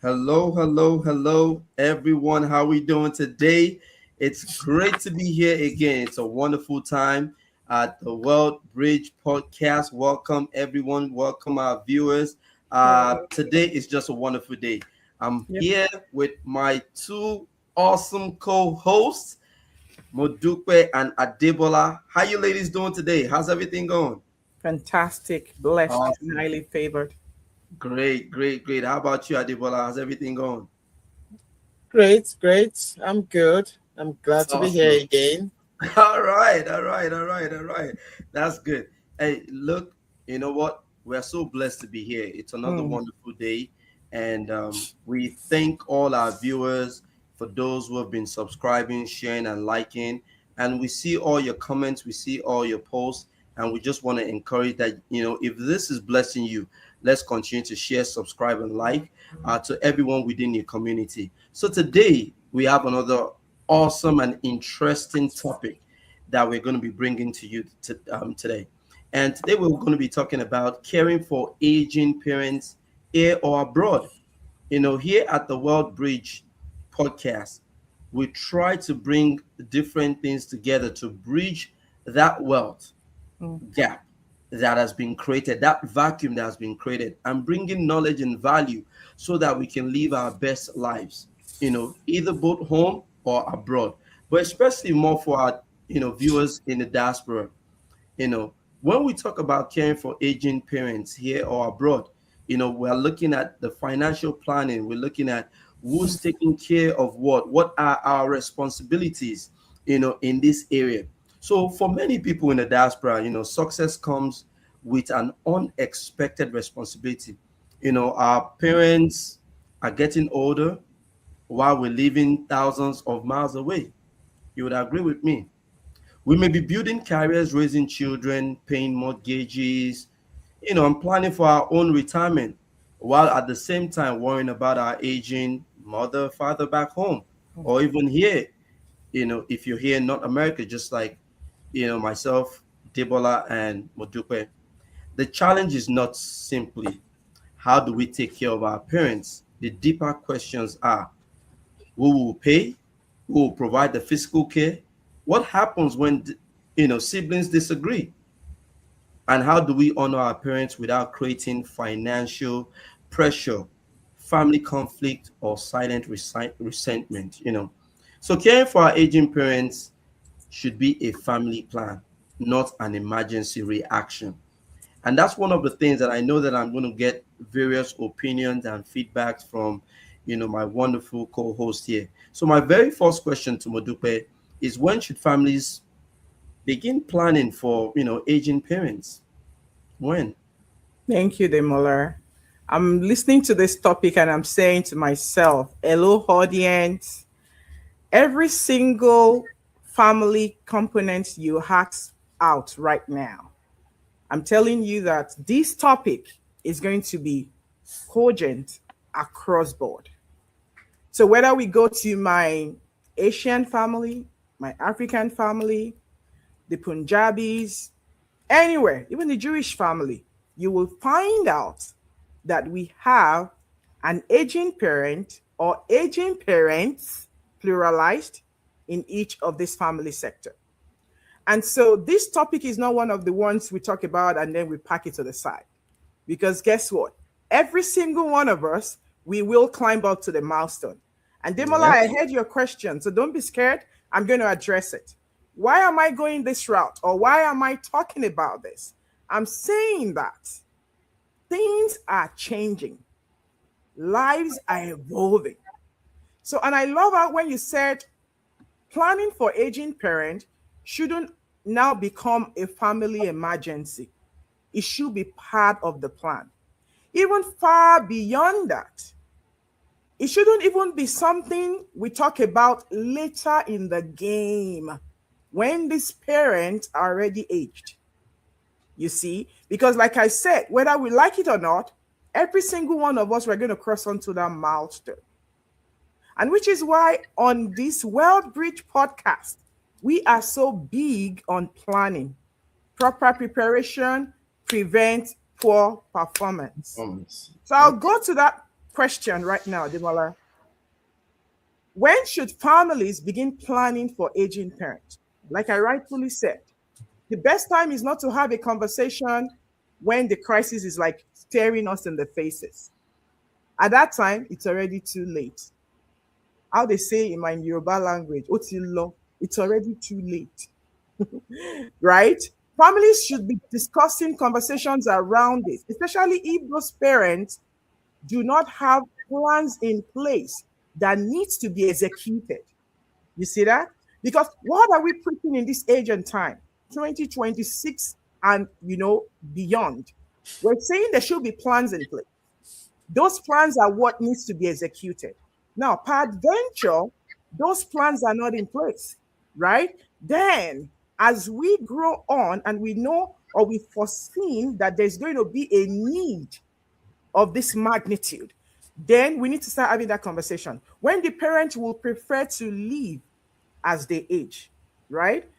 Hello, hello, hello, everyone. How we doing today? It's great to be here again. It's a wonderful time at the World Bridge Podcast. Welcome, everyone. Welcome, our viewers. Today is just a wonderful day. I'm Yep. here with my two awesome co-hosts, Modupe and Adebola. How you ladies doing today? How's everything going? Fantastic, blessed, and Awesome. highly favored. Great, great, great. How about you, Adebola? How's everything going? Great, great. I'm good. I'm glad to be here Awesome. again. All right, all right, all right, all right. That's good. Hey, look, you know what? We're so blessed to be here. It's another Mm. wonderful day. And we thank all our viewers for those who have been subscribing, sharing, and liking. And we see all your comments, we see all your posts. And we just want to encourage that, if this is blessing you, let's continue to share, subscribe, and like to everyone within your community. So today, we have another awesome and interesting topic that we're going to be bringing to you today. And today we're going to be talking about caring for aging parents here or abroad. Here at the World Bridge podcast, we try to bring different things together to bridge that wealth Mm. gap that has been created, that vacuum that has been created, and bringing knowledge and value so that we can live our best lives, either both home or abroad. But especially more for our, viewers in the diaspora. You know, when we talk about caring for aging parents here or abroad, we're looking at the financial planning, we're looking at who's taking care of what are our responsibilities, in this area. So for many people in the diaspora, success comes with an unexpected responsibility. Our parents are getting older while we're living thousands of miles away. You would agree with me. We may be building careers, raising children, paying mortgages, and planning for our own retirement, while at the same time worrying about our aging mother, father back home, or even here, if you're here in North America, just like, myself, Debola, and Modupe. The challenge is not simply how do we take care of our parents. The deeper questions are who will pay, who will provide the physical care, what happens when siblings disagree, and how do we honor our parents without creating financial pressure, family conflict, or silent resentment. So caring for our aging parents should be a family plan, not an emergency reaction. And that's one of the things that I know that I'm going to get various opinions and feedbacks from, my wonderful co-host here. So my very first question to Modupe is, when should families begin planning for, aging parents? When? Thank you, Demola. I'm listening to this topic and I'm saying to myself, hello, audience. Every single family component you ask out right now, I'm telling you that this topic is going to be cogent across board. So whether we go to my Asian family, my African family, the Punjabis, anywhere, even the Jewish family, you will find out that we have an aging parent or aging parents, pluralized, in each of this family sector. And so this topic is not one of the ones we talk about and then we pack it to the side. Because guess what? Every single one of us, we will climb up to the milestone. And Demola, Yep. I heard your question, so don't be scared. I'm going to address it. Why am I going this route? Or why am I talking about this? I'm saying that things are changing, lives are evolving. So, and I love how when you said planning for aging parent shouldn't now become a family emergency. It should be part of the plan. Even far beyond that, it shouldn't even be something we talk about later in the game when these parents are already aged. You see, because like I said, whether we like it or not, every single one of us, we're going to cross onto that milestone. And which is why on this World Bridge podcast, we are so big on planning. Proper preparation prevents poor performance. Performance. So I'll Okay. go to that Question right now, Demola. When should families begin planning for aging parents? Like I rightfully said, the best time is not to have a conversation when the crisis is like staring us in the faces. At that time, it's already too late. How they say in my Yoruba language, Otilo, it's already too late, right? Families should be discussing conversations around this, especially if those parents do not have plans in place that needs to be executed. You see that? Because what are we preaching in this age and time? 2026 and beyond. We're saying there should be plans in place. Those plans are what needs to be executed. Now, peradventure, those plans are not in place, right? Then, as we grow on and we know or we foreseen that there's going to be a need of this magnitude, then we need to start having that conversation. When the parent will prefer to leave as they age, right?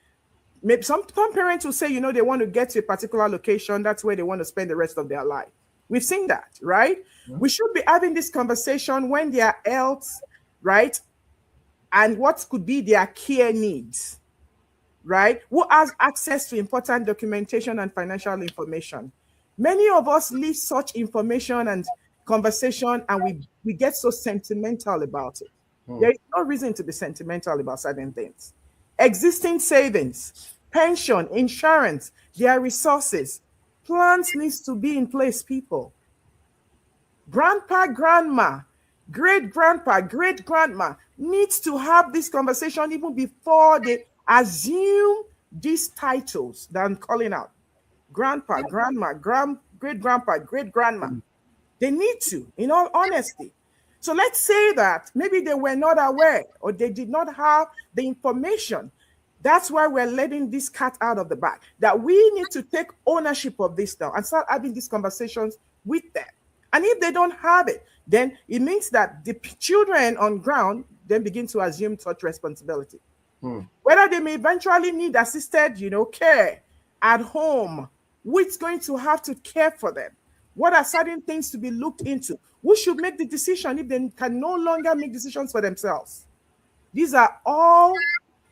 Maybe some parents will say, they want to get to a particular location. That's where they want to spend the rest of their life. We've seen that, right? We should be having this conversation when their health, right? And what could be their care needs, right? Who has access to important documentation and financial information? Many of us leave such information and conversation and we get so sentimental about it. There is no reason to be sentimental about certain things. Existing savings, pension, insurance, their resources, plans needs to be in place, people. Grandpa, grandma, great grandpa, great grandma needs to have this conversation even before they assume these titles that I'm calling out. Grandpa, grandma, great grandpa, great grandma. They need to, in all honesty. So let's say that maybe they were not aware or they did not have the information. That's why we're letting this cat out of the bag. That we need to take ownership of this now and start having these conversations with them. And if they don't have it, then it means that the children on ground then begin to assume such responsibility. Whether they may eventually need assisted, care at home, who's going to have to care for them? What are certain things to be looked into? Who should make the decision if they can no longer make decisions for themselves? These are all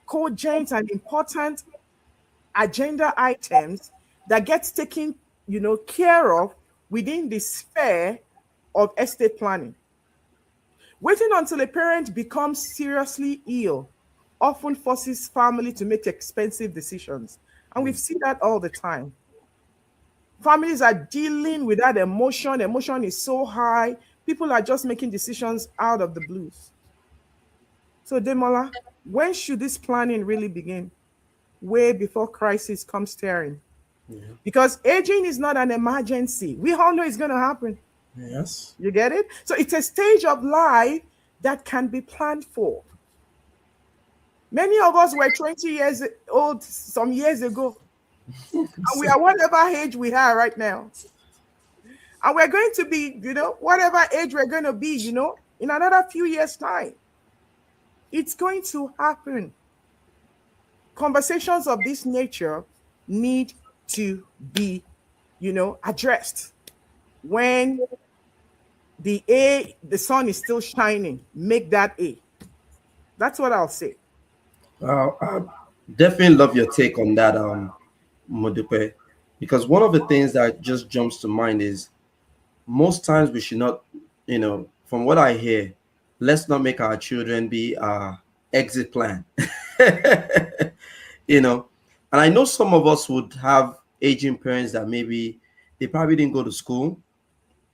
cogent and important agenda items that gets taken, care of within the sphere of estate planning. Waiting until a parent becomes seriously ill often forces family to make expensive decisions. And we see that all the time. Families are dealing with that emotion. Emotion is so high. People are just making decisions out of the blues. So, Demola, when should this planning really begin? Way before crisis comes tearing. Yeah. Because aging is not an emergency. We all know it's going to happen. Yes. You get it? So it's a stage of life that can be planned for. Many of us were 20 years old some years ago, and we are whatever age we are right now. And we're going to be, whatever age we're going to be, in another few years' time. It's going to happen. Conversations of this nature need to be, addressed. When the sun is still shining, make that A. That's what I'll say. I definitely love your take on that, Modupe, because one of the things that just jumps to mind is most times we should not, from what I hear, let's not make our children be our exit plan. you know, and I know some of us would have aging parents that maybe they probably didn't go to school.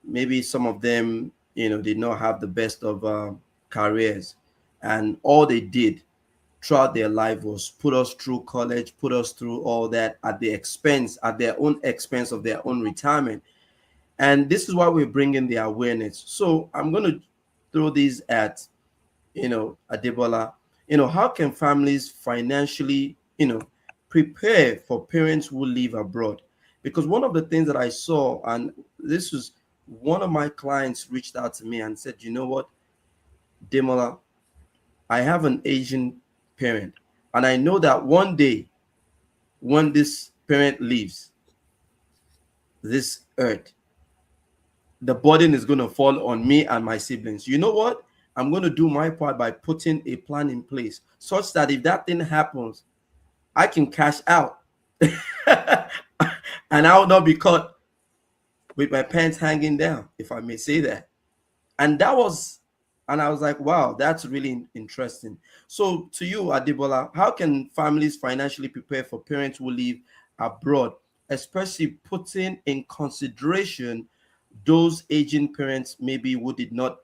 Maybe some of them, did not have the best of careers, and all they did throughout their life was put us through college, put us through all that at their own expense of their own retirement. And this is why we're bringing the awareness. So I'm going to throw these at, Adebola. How can families financially, prepare for parents who live abroad? Because one of the things that I saw, and this was one of my clients reached out to me and said, you know what, Demola, I have an Asian parent, and I know that one day when this parent leaves this earth, the burden is going to fall on me and my siblings. You know what? I'm going to do my part by putting a plan in place such that if that thing happens, I can cash out and I will not be caught with my pants hanging down, if I may say that. And that was, and I was like, wow, that's really interesting. So, to you, Adibola, how can families financially prepare for parents who live abroad, especially putting in consideration those aging parents maybe who did not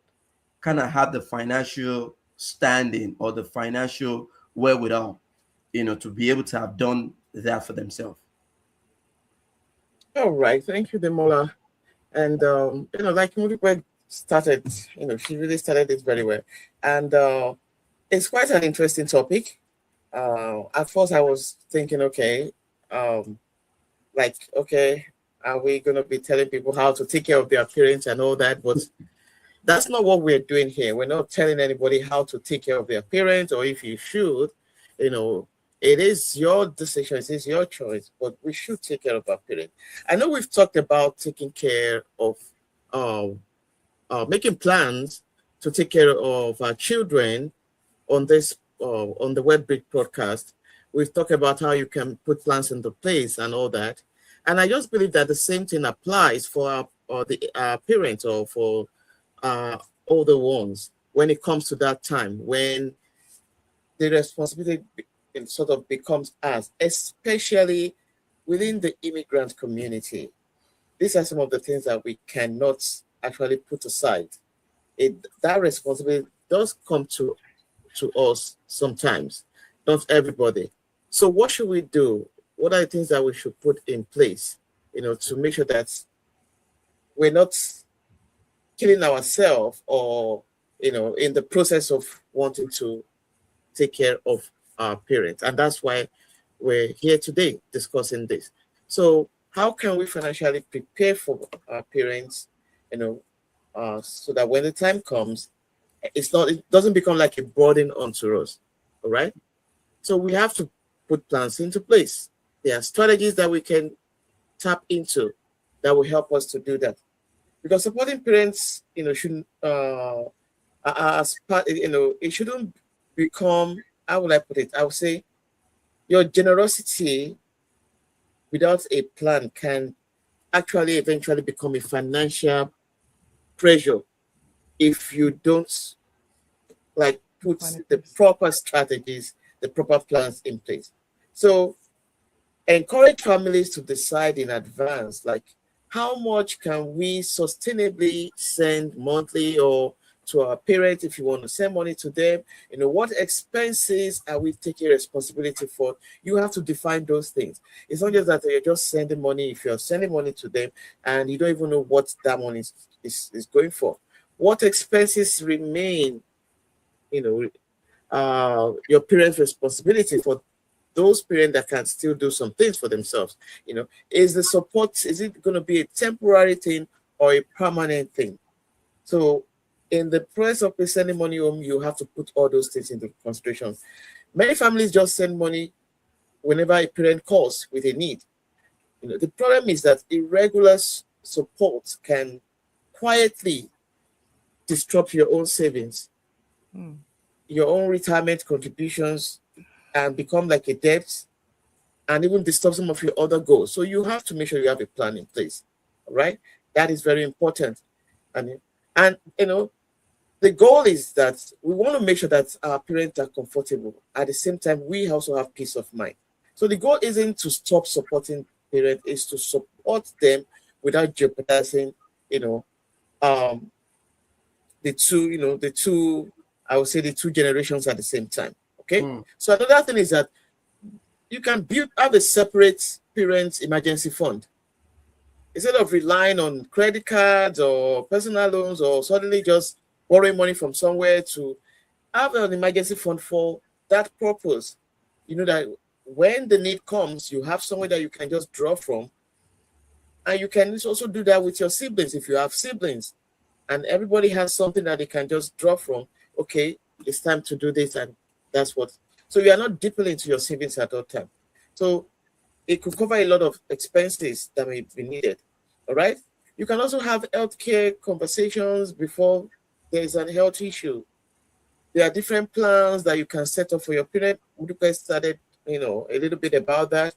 kind of have the financial standing or the financial wherewithal, to be able to have done that for themselves? All right, thank you, Demola. And like Muribe started, she really started it very well. And it's quite an interesting topic. At first, I was thinking, okay, um, okay, are we going to be telling people how to take care of their parents and all that? But that's not what we're doing here. We're not telling anybody how to take care of their parents or if you should. You know, it is your decision, it is your choice, but we should take care of our parents. I know we've talked about taking care of, um, making plans to take care of our children on this, on the WebBridge podcast. We've talked about how you can put plans into place and all that. And I just believe that the same thing applies for our, or the parents or for uh, older ones when it comes to that time when the responsibility sort of becomes us, especially within the immigrant community. These are some of the things that we cannot actually put aside. That responsibility does come to us sometimes, not everybody. So what should we do? What are the things that we should put in place, to make sure that we're not killing ourselves or, in the process of wanting to take care of our parents. And that's why we're here today discussing this. So how can we financially prepare for our parents, so that when the time comes, it doesn't become like a burden onto us. All right. So we have to put plans into place. There are strategies that we can tap into that will help us to do that. Because supporting parents, shouldn't as part, it shouldn't become, how will I put it? I would say your generosity without a plan can actually eventually become a financial pressure if you don't like put the proper strategies, the proper plans in place. So encourage families to decide in advance, like how much can we sustainably send monthly or to our parents if you want to send money to them. What expenses are we taking responsibility for? You have to define those things. It's not just that you're just sending money. If you're sending money to them and you don't even know what that money is going for, what expenses remain, your parents' responsibility for those parents that can still do some things for themselves. Is the support, is it going to be a temporary thing or a permanent thing? So in the process of sending money home, you have to put all those things into consideration. Many families just send money whenever a parent calls with a need. The problem is that irregular support can quietly disrupt your own savings, your own retirement contributions, and become like a debt and even disturb some of your other goals. So you have to make sure you have a plan in place. All right. That is very important. And the goal is that we want to make sure that our parents are comfortable. At the same time, we also have peace of mind. So the goal isn't to stop supporting parents, is to support them without jeopardizing, um, I would say the two generations at the same time. Okay. So another thing is that you can have a separate parents emergency fund. Instead of relying on credit cards or personal loans or suddenly just borrowing money from somewhere, to have an emergency fund for that purpose. That when the need comes, you have somewhere that you can just draw from. And you can also do that with your siblings if you have siblings. And everybody has something that they can just draw from. Okay, it's time to do this, and that's what. So you are not dipping into your savings at all time. So it could cover a lot of expenses that may be needed. All right. You can also have healthcare conversations before there is an health issue. There are different plans that you can set up for your parent. Udupe started, a little bit about that,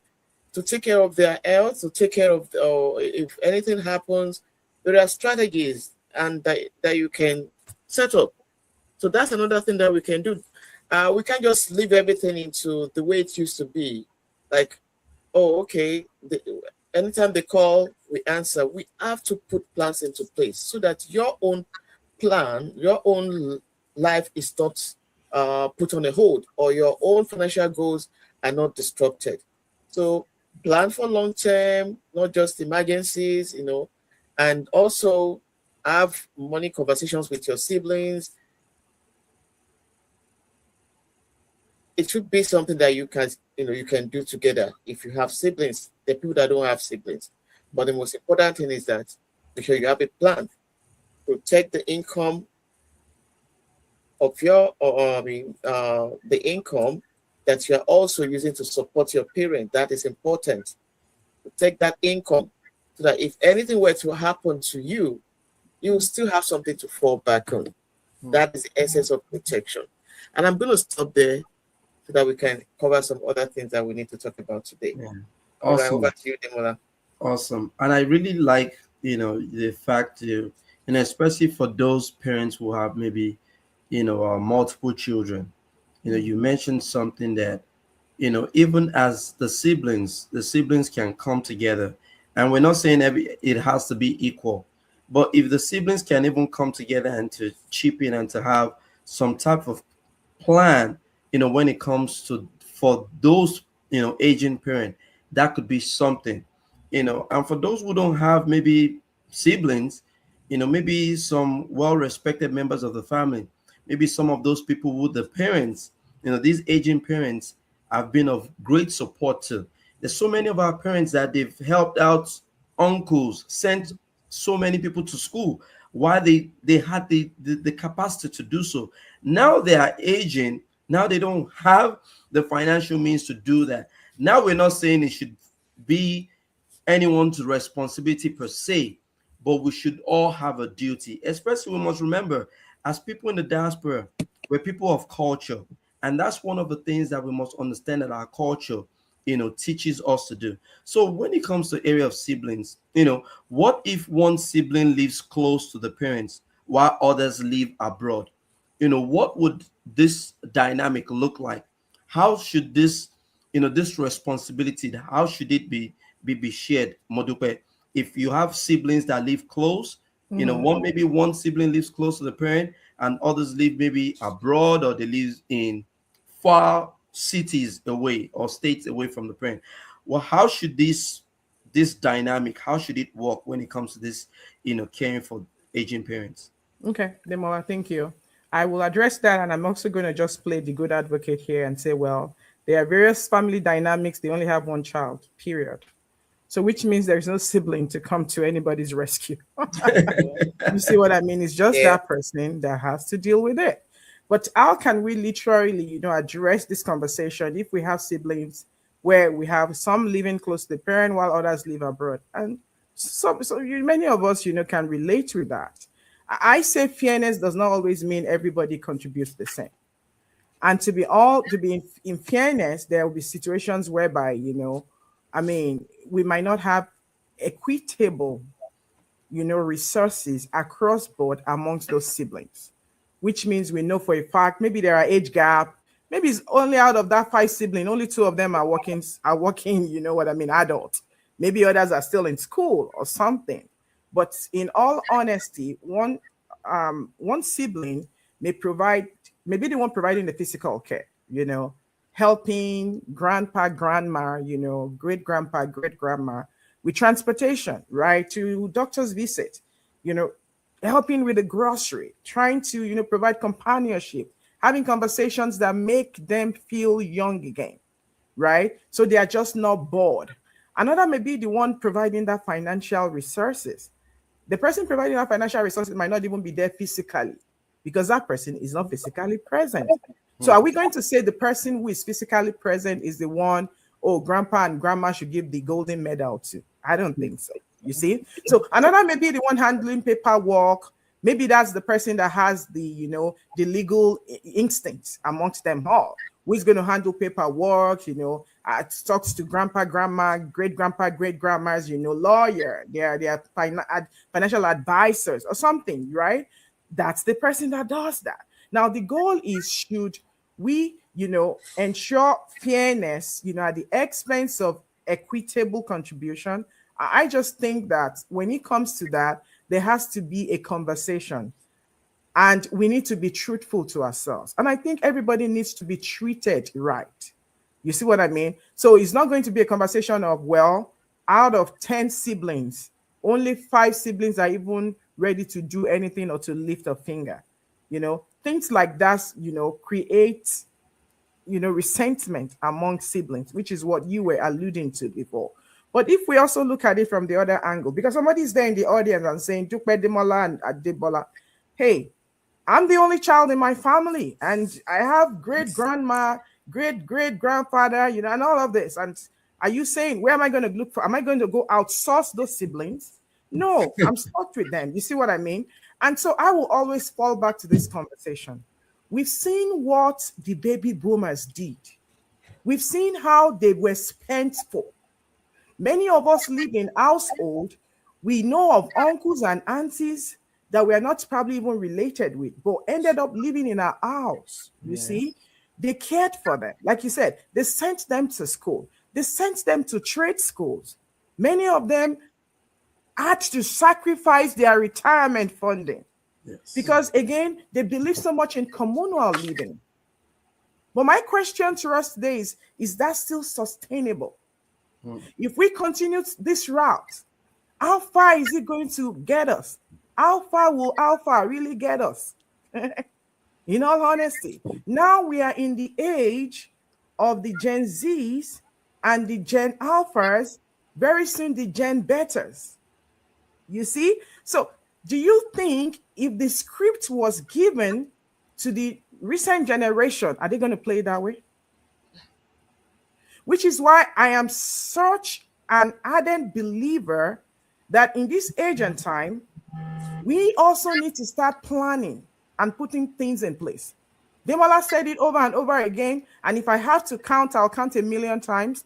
to take care of their health, to take care of, if anything happens, there are strategies and that you can set up. So that's another thing that we can do. We can't just leave everything into the way it used to be. Like, oh, okay, anytime they call, we answer. We have to put plans into place so that your own plan, your own life is not put on a hold, or your own financial goals are not disrupted. So plan for long term, not just emergencies, and also have money conversations with your siblings. It should be something that you can do together if you have siblings. The people that don't have siblings, but the most important thing is that make sure you have a plan. Protect the income of the income that you are also using to support your parent. That is important. Protect that income so that if anything were to happen to you, you will still have something to fall back on. That is the essence of protection. And I'm going to stop there so that we can cover some other things that we need to talk about today. Yeah. All right, Awesome. over to you, Demola. Awesome. And I really like, the fact especially for those parents who have maybe, multiple children. You mentioned something that, even as the siblings can come together. And we're not saying it has to be equal, but if the siblings can even come together and to chip in and to have some type of plan, when it comes to for those, aging parent, that could be something, and for those who don't have maybe siblings, maybe some well-respected members of the family, maybe some of those people who the parents, these aging parents have been of great support to. There's so many of our parents that they've helped out uncles, sent so many people to school while they had the capacity to do so. Now they are aging. Now they don't have the financial means to do that. Now we're not saying it should be anyone's responsibility per se, but we should all have a duty. Especially, we must remember, as people in the diaspora, we're people of culture, and that's one of the things that we must understand, that our culture, teaches us to do. So when it comes to area of siblings, what if one sibling lives close to the parents while others live abroad? What would this dynamic look like? How should this responsibility, how should it be shared, Modupe? If you have siblings that live close, one sibling lives close to the parent and others live maybe abroad, or they live in far cities away or states away from the parent. Well, how should this dynamic, how should it work when it comes to this, caring for aging parents? Okay, Demola, thank you. I will address that, and I'm also going to just play the good advocate here and say, well, there are various family dynamics. They only have one child, period. So, which means there's no sibling to come to anybody's rescue. You see what I mean? It's just Yeah. that person that has to deal with it. But how can we literally, address this conversation if we have siblings where we have some living close to the parent while others live abroad? And many of us, can relate to that. I say fairness does not always mean everybody contributes the same. And to be in fairness, there will be situations whereby, I mean, we might not have equitable, resources across board amongst those siblings, which means we know for a fact maybe there are age gap. Maybe it's only out of that five sibling, only two of them are working, adult. Maybe others are still in school or something. But in all honesty, one sibling may provide, maybe the one providing the physical care, helping grandpa, grandma, great grandpa, great grandma with transportation, right? To doctor's visit, you know, helping with the grocery, trying to, provide companionship, having conversations that make them feel young again, right? So they are just not bored. Another may be the one providing that financial resources. The person providing that financial resources might not even be there physically because that person is not physically present. So are we going to say the person who is physically present is the one, oh, grandpa and grandma should give the golden medal to? I don't think so. You see? So another maybe the one handling paperwork, maybe that's the person that has the, the legal instincts amongst them all. Who's going to handle paperwork, talks to grandpa, grandma, great grandpa, great grandmas, lawyer, they are financial advisors or something, right? That's the person that does that. Now, the goal is, should we, ensure fairness, at the expense of equitable contribution? I just think that when it comes to that, there has to be a conversation, and we need to be truthful to ourselves. And I think everybody needs to be treated right. You see what I mean? So it's not going to be a conversation of, well, out of 10 siblings, only 5 siblings are even ready to do anything or to lift a finger. Things like that, create, resentment among siblings, which is what you were alluding to before. But if we also look at it from the other angle, because somebody's there in the audience and saying, Dupe Demola and Adebola, hey, I'm the only child in my family, and I have great grandma, great great grandfather, and all of this. And are you saying, where am I going to look for? Am I going to go outsource those siblings? No, I'm stuck with them. You see what I mean? And so I will always fall back to this conversation. We've seen what the baby boomers did. We've seen how they were spent for. Many of us live in household. We know of uncles and aunties that we are not probably even related with, but ended up living in our house. You see, they cared for them. Like you said, they sent them to school. They sent them to trade schools. Many of them had to sacrifice their retirement funding because, again, they believe so much in communal living. But my question to us today is that still sustainable? If we continue this route, how far is it going to get us? How far will Alpha really get us? In all honesty, now we are in the age of the Gen Zs and the Gen Alphas, very soon the Gen Betas. You see? So do you think if the script was given to the recent generation, are they going to play it that way? Which is why I am such an ardent believer that in this age and time, we also need to start planning and putting things in place. Demola said it over and over again, and if I have to count, I'll count 1,000,000 times.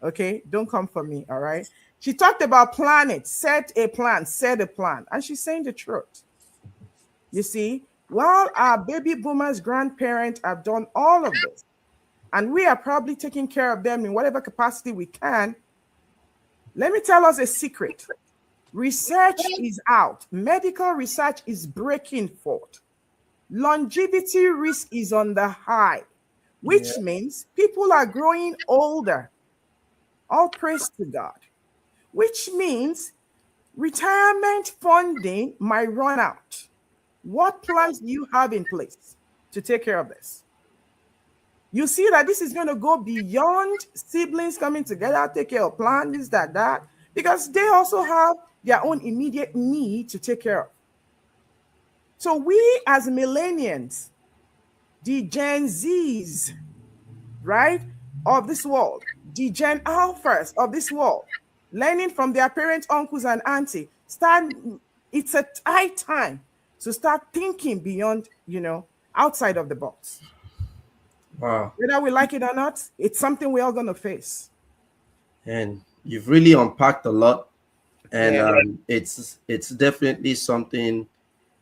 Okay, don't come for me, all right? She talked about planning, set a plan, and she's saying the truth. You see, while our baby boomers' grandparents have done all of this, and we are probably taking care of them in whatever capacity we can, let me tell us a secret. Research is out. Medical research is breaking forth. Longevity risk is on the high, which means people are growing older. All praise to God. Which means retirement funding might run out. What plans do you have in place to take care of this? You see that this is going to go beyond siblings coming together, take care of plans, this, that, because they also have their own immediate need to take care of. So we as millennials, the Gen Zs, right, of this world, the Gen Alphas of this world, learning from their parents, uncles, and aunties, it's a high time to start thinking beyond, outside of the box. Wow. Whether we like it or not, it's something we're all going to face. And you've really unpacked a lot. And it's definitely something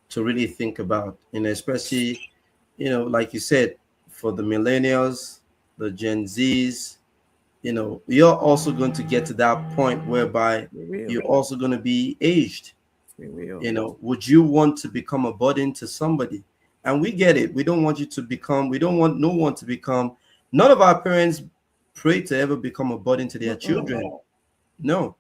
to really think about. And especially, like you said, for the millennials, the Gen Zs, you're also going to get to that point whereby you're also going to be aged. Would you want to become a burden to somebody? And we get it. We don't want we don't want no one to become, none of our parents pray to ever become a burden to their children. No,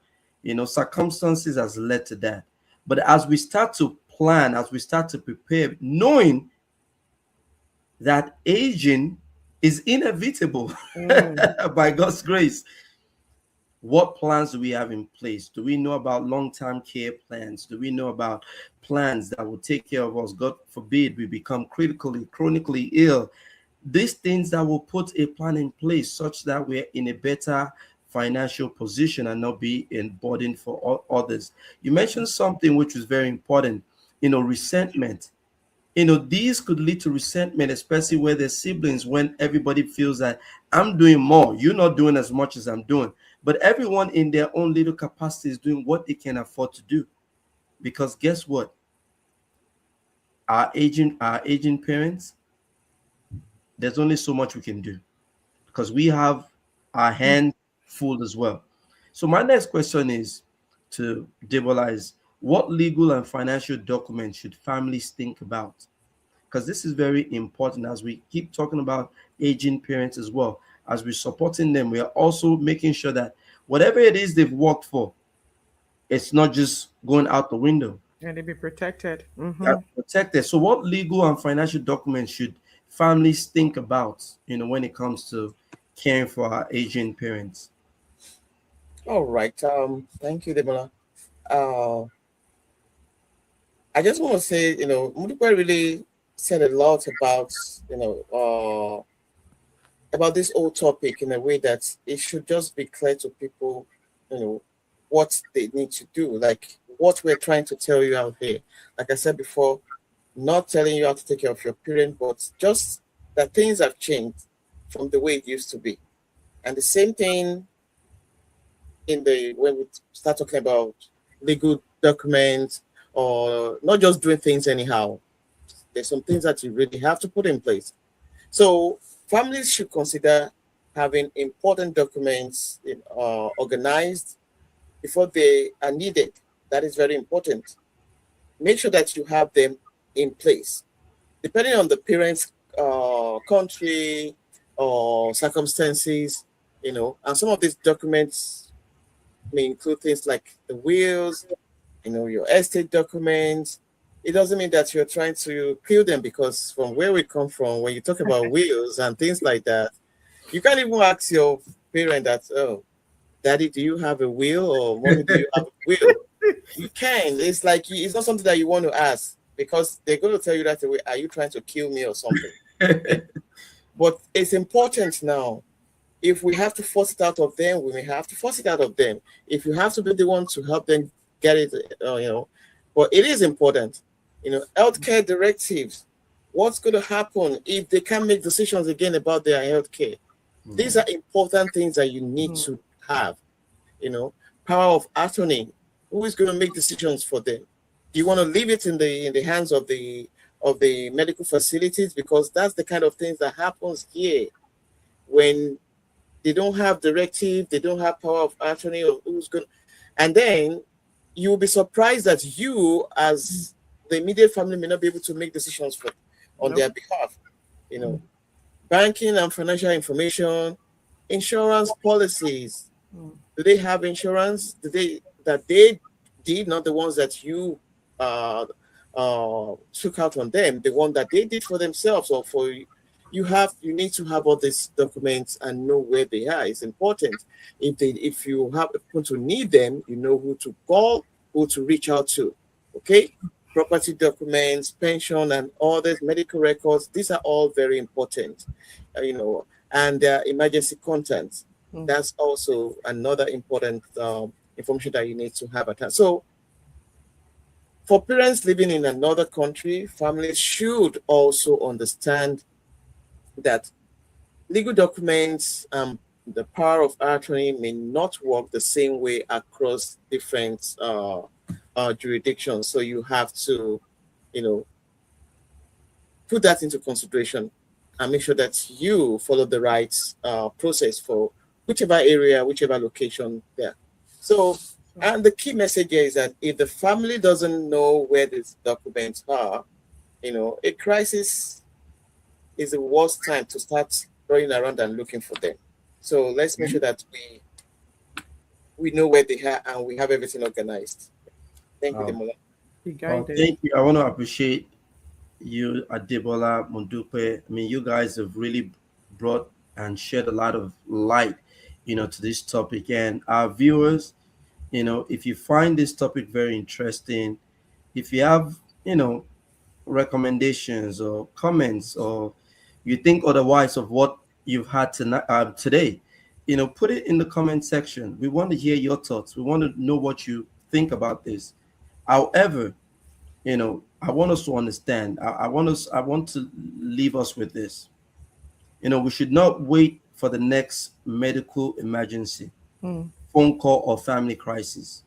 circumstances has led to that. But as we start to plan, as we start to prepare, knowing that aging is inevitable by God's grace, what plans do we have in place? Do we know about long-term care plans? Do we know about plans that will take care of us? God forbid we become chronically ill. These things that will put a plan in place such that we're in a better financial position and not be a burden for others. You mentioned something which was very important, resentment. These could lead to resentment, especially where there's siblings, when everybody feels that I'm doing more, you're not doing as much as I'm doing. But everyone in their own little capacity is doing what they can afford to do. Because guess what? Our aging parents, there's only so much we can do because we have our hand full as well. So my next question is to Debola is, what legal and financial documents should families think about? Because this is very important as we keep talking about aging parents as well. As we're supporting them, we are also making sure that whatever it is they've worked for, it's not just going out the window. And they be protected. They're protected. So what legal and financial documents should families think about, when it comes to caring for our aging parents? All right. Thank you, Demola. Uh, I just want to say, Mudipe really said a lot about, about this whole topic in a way that it should just be clear to people, you know, what they need to do, like what we're trying to tell you out here. Like I said before, not telling you how to take care of your parent, but just that things have changed from the way it used to be. And the same thing in the when we start talking about legal documents or not just doing things anyhow. There's some things that you really have to put in place. So families should consider having important documents organized before they are needed. That is very important. Make sure that you have them in place. Depending on the parents' country or circumstances, and some of these documents may include things like the wills, your estate documents. It doesn't mean that you're trying to kill them, because from where we come from, when you talk about wills and things like that, you can't even ask your parent that, oh, daddy, do you have a will? Or mommy, do you have a will? You can. It's like it's not something that you want to ask, because they're going to tell you that way. Are you trying to kill me or something? But it's important now. If we have to force it out of them, we may have to force it out of them. If you have to be the one to help them get it, but it is important. Healthcare directives. What's going to happen if they can't make decisions again about their healthcare? These are important things that you need to have. Power of attorney. Who is going to make decisions for them? Do you want to leave it in the hands of the medical facilities? Because that's the kind of things that happens here when they don't have directive, they don't have power of attorney, or who's going. And then you'll be surprised that you, as the immediate family, may not be able to make decisions on their behalf. Banking and financial information, insurance policies. Do they have insurance? They did, not the ones that you took out on them, the one that they did for themselves or for you. You need to have all these documents and know where they are. It's important. If you happen to need them, you know who to call, who to reach out to. Okay, property documents, pension, and all these medical records. These are all very important. And emergency contacts. That's also another important information that you need to have at hand. So, for parents living in another country, families should also understand that legal documents, the power of attorney may not work the same way across different jurisdictions. So you have to, put that into consideration and make sure that you follow the right process for whichever area, whichever location there. So, and the key message here is that if the family doesn't know where these documents are, a crisis is the worst time to start running around and looking for them. So let's make sure that we know where they are and we have everything organized. Thank you, Demola. Thank you. I want to appreciate you, Adebola Mundupe. I mean, you guys have really brought and shed a lot of light, to this topic. And our viewers, if you find this topic very interesting, if you have, recommendations or comments, or you think otherwise of what you've had tonight, today, Put it in the comment section. We want to hear your thoughts. We want to know what you think about this. However, I want us to understand. I want to leave us with this. We should not wait for the next medical emergency, Mm, phone call, or family crisis.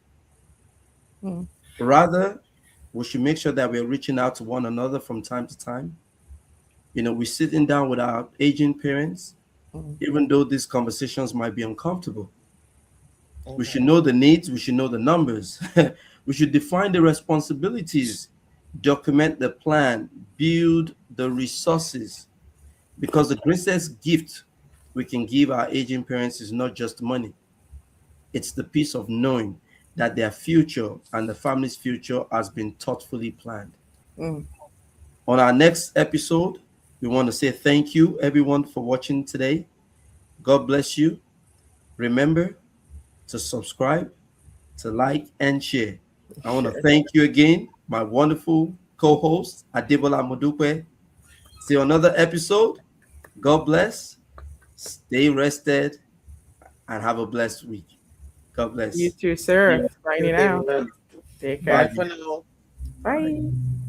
mm, Rather, we should make sure that we're reaching out to one another from time to time. We're sitting down with our aging parents, mm, even though these conversations might be uncomfortable. We should Mhm. know the needs, we should know the numbers. We should define the responsibilities, document the plan, build the resources. Because the greatest gift we can give our aging parents is not just money, it's the peace of knowing that their future and the family's future has been thoughtfully planned. mm. On our next episode, we want to say thank you, everyone, for watching today. God bless you. Remember to subscribe, to like, and share. I want to Sure. thank you again, my wonderful co host, Adebola Modupe. See you on another episode. God bless. Stay rested and have a blessed week. God You bless. too, sir. Thank Signing you, out. everyone. Take Bye. Bye care. for now. Bye. Bye.